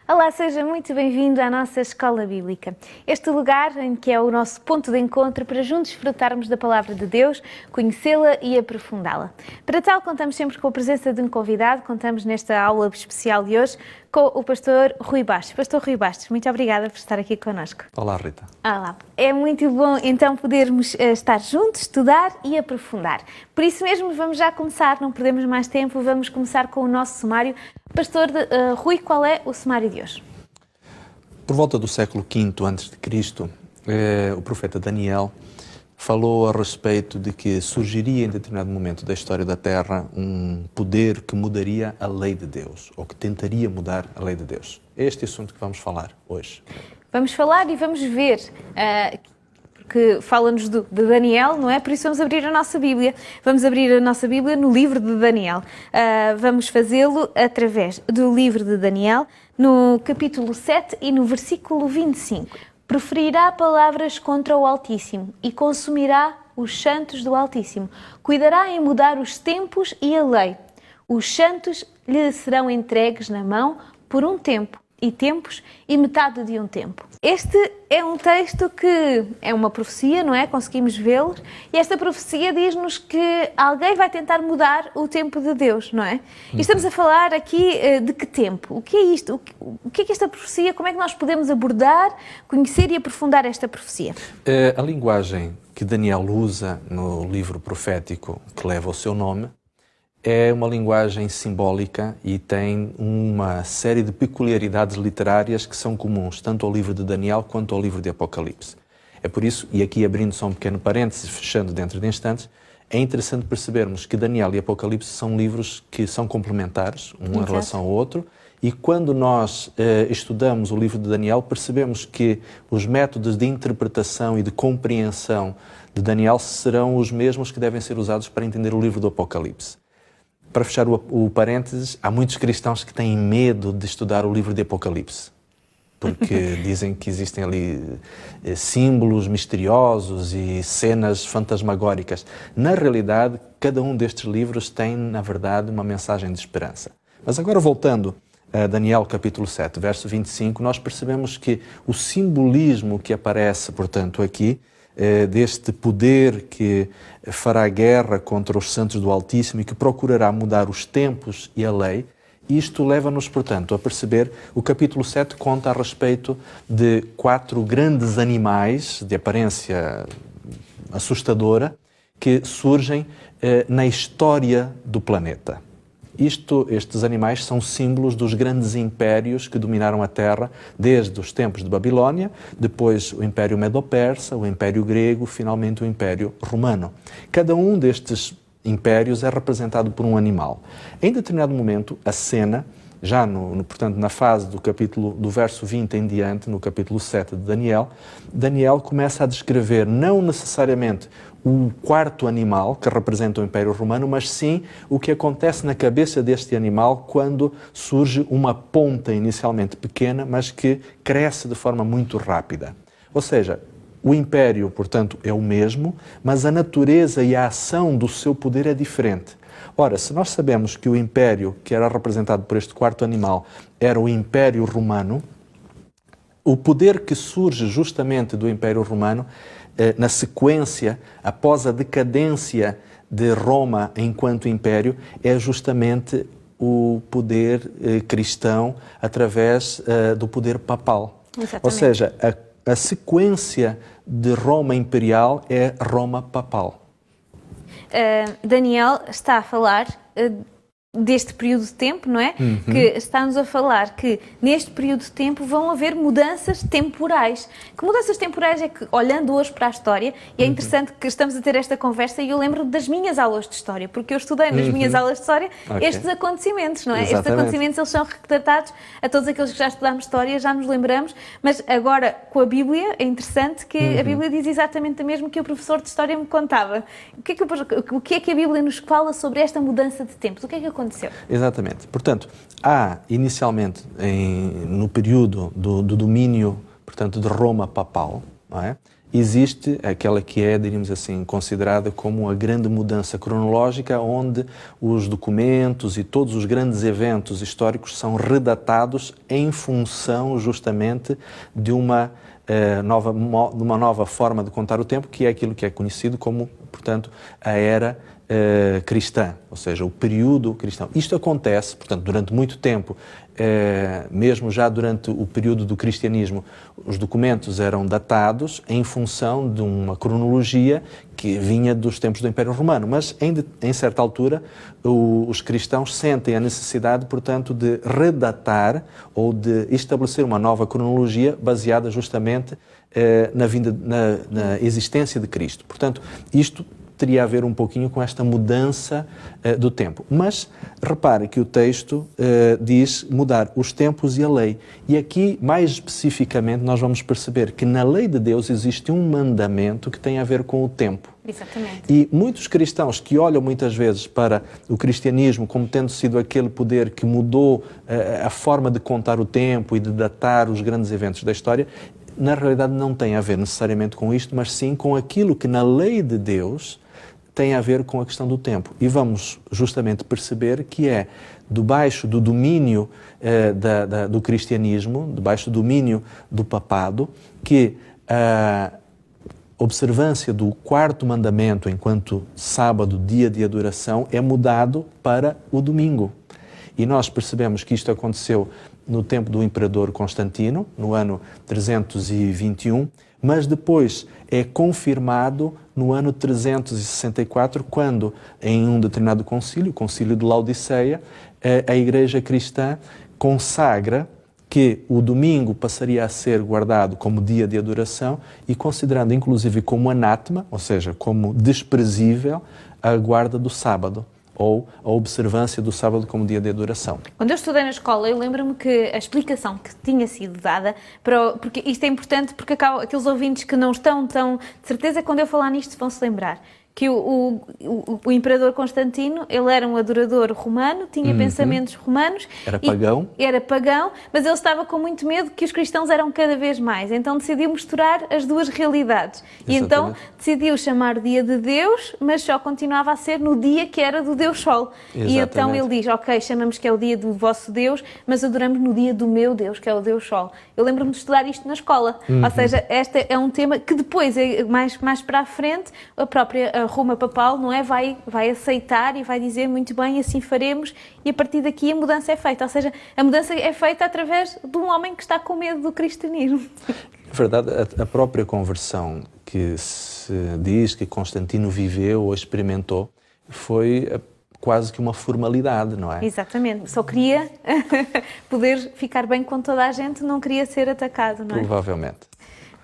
Olá, seja muito bem-vindo à nossa Escola Bíblica. Este lugar em que é o nosso ponto de encontro para juntos desfrutarmos da Palavra de Deus, conhecê-la e aprofundá-la. Para tal, contamos sempre com a presença de um convidado. Contamos nesta aula especial de hoje com o pastor Rui Bastos. Pastor Rui Bastos, muito obrigada por estar aqui connosco. Olá, Rita. Olá. É muito bom então podermos estar juntos, estudar e aprofundar. Por isso mesmo vamos já começar, não perdemos mais tempo, vamos começar com o nosso sumário. Pastor Rui, qual é o sumário de hoje? Por volta do século V a.C., o profeta Daniel falou a respeito de que surgiria em determinado momento da história da Terra um poder que mudaria a lei de Deus, ou que tentaria mudar a lei de Deus. É este assunto que vamos falar hoje. Vamos falar e vamos ver, porque fala-nos de Daniel, não é? Por isso vamos abrir a nossa Bíblia. Vamos abrir a nossa Bíblia no livro de Daniel. Vamos fazê-lo através do livro de Daniel, no capítulo 7 e no versículo 25. Proferirá palavras contra o Altíssimo e consumirá os santos do Altíssimo. Cuidará em mudar os tempos e a lei. Os santos lhe serão entregues na mão por um tempo e tempos e metade de um tempo. Este é um texto que é uma profecia, não é? Conseguimos vê-lo. E esta profecia diz-nos que alguém vai tentar mudar o tempo de Deus, não é? E estamos a falar aqui de que tempo? O que é isto? O que é esta profecia? Como é que nós podemos abordar, conhecer e aprofundar esta profecia? A linguagem que Daniel usa no livro profético que leva o seu nome é uma linguagem simbólica e tem uma série de peculiaridades literárias que são comuns tanto ao livro de Daniel quanto ao livro de Apocalipse. É por isso, e aqui abrindo só um pequeno parênteses, fechando dentro de instantes, é interessante percebermos que Daniel e Apocalipse são livros que são complementares, um em relação ao outro, e quando nós estudamos o livro de Daniel, percebemos que os métodos de interpretação e de compreensão de Daniel serão os mesmos que devem ser usados para entender o livro do Apocalipse. Para fechar o parênteses, há muitos cristãos que têm medo de estudar o livro de Apocalipse, porque dizem que existem ali símbolos misteriosos e cenas fantasmagóricas. Na realidade, cada um destes livros tem, na verdade, uma mensagem de esperança. Mas agora voltando a Daniel capítulo 7, verso 25, nós percebemos que o simbolismo que aparece, portanto, aqui, deste poder que fará guerra contra os santos do Altíssimo e que procurará mudar os tempos e a lei. Isto leva-nos, portanto, a perceber, o capítulo 7 conta a respeito de 4 grandes animais de aparência assustadora que surgem na história do planeta. Estes animais são símbolos dos grandes impérios que dominaram a Terra desde os tempos de Babilónia, depois o Império Medo-Persa, o Império Grego, finalmente o Império Romano. Cada um destes impérios é representado por um animal. Em determinado momento, a cena, já portanto, na fase do verso 20 em diante, no capítulo 7 de Daniel começa a descrever não necessariamente o quarto animal que representa o Império Romano, mas sim o que acontece na cabeça deste animal quando surge uma ponta inicialmente pequena, mas que cresce de forma muito rápida. Ou seja, o Império, portanto, é o mesmo, mas a natureza e a ação do seu poder é diferente. Ora, se nós sabemos que o Império, que era representado por este quarto animal, era o Império Romano, o poder que surge justamente do Império Romano na sequência, após a decadência de Roma enquanto império, é justamente o poder cristão através do poder papal. Exatamente. Ou seja, a sequência de Roma imperial é Roma papal. Daniel está a falar deste período de tempo, não é? Que está-nos a falar que neste período de tempo vão haver mudanças temporais. Que mudanças temporais é que, olhando hoje para a história, e é interessante que estamos a ter esta conversa e eu lembro das minhas aulas de história, porque eu estudei nas minhas aulas de história estes acontecimentos, não é? Exatamente. Estes acontecimentos, eles são retratados a todos aqueles que já estudámos história, já nos lembramos, mas agora com a Bíblia é interessante que a Bíblia diz exatamente o mesmo que o professor de história me contava. O que é que a Bíblia nos fala sobre esta mudança de tempos? O que é que aconteceu? Exatamente. Portanto, há inicialmente no período do domínio, portanto, de Roma papal, não é? existe aquela que é, diríamos assim, considerada como a grande mudança cronológica, onde os documentos e todos os grandes eventos históricos são redatados em função justamente de uma nova forma de contar o tempo, que é aquilo que é conhecido como, portanto, a era cristã, ou seja, o período cristão. Isto acontece, portanto, durante muito tempo, mesmo já durante o período do cristianismo, os documentos eram datados em função de uma cronologia que vinha dos tempos do Império Romano, mas em certa altura os cristãos sentem a necessidade, portanto, de redatar ou de estabelecer uma nova cronologia baseada justamente na existência de Cristo. Portanto, isto teria a ver um pouquinho com esta mudança do tempo. Mas repare que o texto diz mudar os tempos e a lei. E aqui, mais especificamente, nós vamos perceber que na lei de Deus existe um mandamento que tem a ver com o tempo. Exatamente. E muitos cristãos que olham muitas vezes para o cristianismo como tendo sido aquele poder que mudou a forma de contar o tempo e de datar os grandes eventos da história, na realidade não tem a ver necessariamente com isto, mas sim com aquilo que na lei de Deus tem a ver com a questão do tempo. E vamos justamente perceber que é debaixo do domínio do cristianismo, debaixo do domínio do papado, que a observância do quarto mandamento enquanto sábado, dia de adoração, é mudado para o domingo. E nós percebemos que isto aconteceu no tempo do imperador Constantino, no ano 321, mas depois é confirmado no ano 364, quando, em um determinado concílio, o concílio de Laodiceia, a Igreja cristã consagra que o domingo passaria a ser guardado como dia de adoração e considerando inclusive como anátema, ou seja, como desprezível, a guarda do sábado, ou a observância do sábado como dia de adoração. Quando eu estudei na escola, eu lembro-me que a explicação que tinha sido dada, porque isto é importante porque aqueles ouvintes que não estão tão... De certeza, quando eu falar nisto, vão se lembrar que o imperador Constantino, ele era um adorador romano, tinha pensamentos romanos. Era pagão. Era pagão, mas ele estava com muito medo que os cristãos eram cada vez mais. Então decidiu misturar as duas realidades. Exatamente. E então decidiu chamar dia de Deus, mas só continuava a ser no dia que era do Deus Sol. Exatamente. E então ele diz, ok, chamamos que é o dia do vosso Deus, mas adoramos no dia do meu Deus, que é o Deus Sol. Eu lembro-me de estudar isto na escola. Ou seja, este é um tema que depois, mais para a frente, a própria Roma papal, não é? Vai aceitar e vai dizer muito bem, assim faremos, e a partir daqui a mudança é feita. Ou seja, a mudança é feita através de um homem que está com medo do cristianismo. Na verdade, a própria conversão que se diz que Constantino viveu ou experimentou foi quase que uma formalidade, não é? Exatamente. Só queria poder ficar bem com toda a gente, não queria ser atacado, não é? Provavelmente.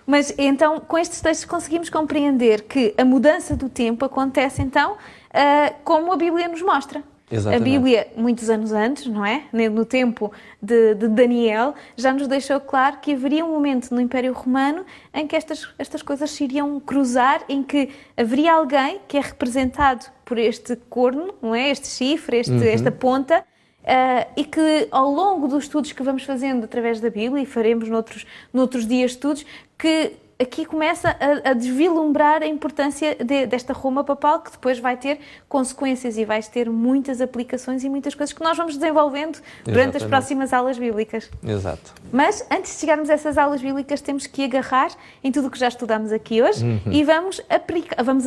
Mas então, com estes textos conseguimos compreender que a mudança do tempo acontece então como a Bíblia nos mostra. Exatamente. A Bíblia, muitos anos antes, não é? No tempo de Daniel, já nos deixou claro que haveria um momento no Império Romano em que estas coisas se iriam cruzar, em que haveria alguém que é representado por este corno, não é? Este chifre, esta ponta, e que ao longo dos estudos que vamos fazendo através da Bíblia, e faremos noutros dias estudos, que aqui começa a desvilumbrar a importância desta Roma papal, que depois vai ter consequências e vai ter muitas aplicações e muitas coisas que nós vamos desenvolvendo durante as próximas aulas bíblicas. Exato. Mas antes de chegarmos a essas aulas bíblicas, temos que agarrar em tudo o que já estudamos aqui hoje e vamos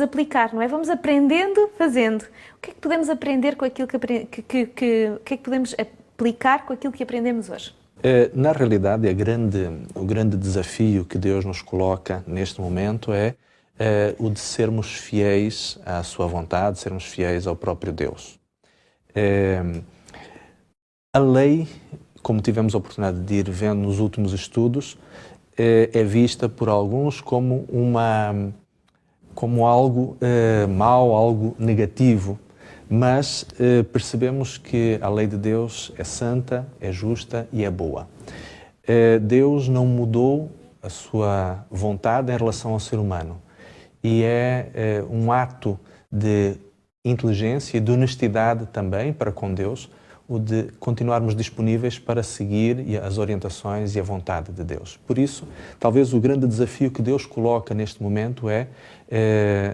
aplicar, não é? Vamos aprendendo, fazendo. O que é que podemos aprender com aquilo que o que é que podemos aplicar com aquilo que aprendemos hoje? Na realidade, o grande desafio que Deus nos coloca neste momento é o de sermos fiéis à sua vontade, sermos fiéis ao próprio Deus. A lei, como tivemos a oportunidade de ir vendo nos últimos estudos, é vista por alguns como algo mau, algo negativo. Mas percebemos que a lei de Deus é santa, é justa e é boa. Deus não mudou a sua vontade em relação ao ser humano. E é um ato de inteligência e de honestidade também para com Deus o de continuarmos disponíveis para seguir as orientações e a vontade de Deus. Por isso, talvez o grande desafio que Deus coloca neste momento é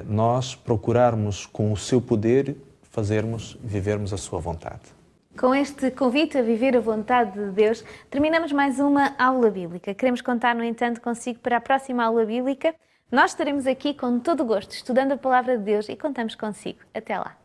nós procurarmos, com o seu poder, vivermos a sua vontade. Com este convite a viver a vontade de Deus, terminamos mais uma aula bíblica. Queremos contar, no entanto, consigo para a próxima aula bíblica. Nós estaremos aqui com todo o gosto, estudando a Palavra de Deus e contamos consigo. Até lá!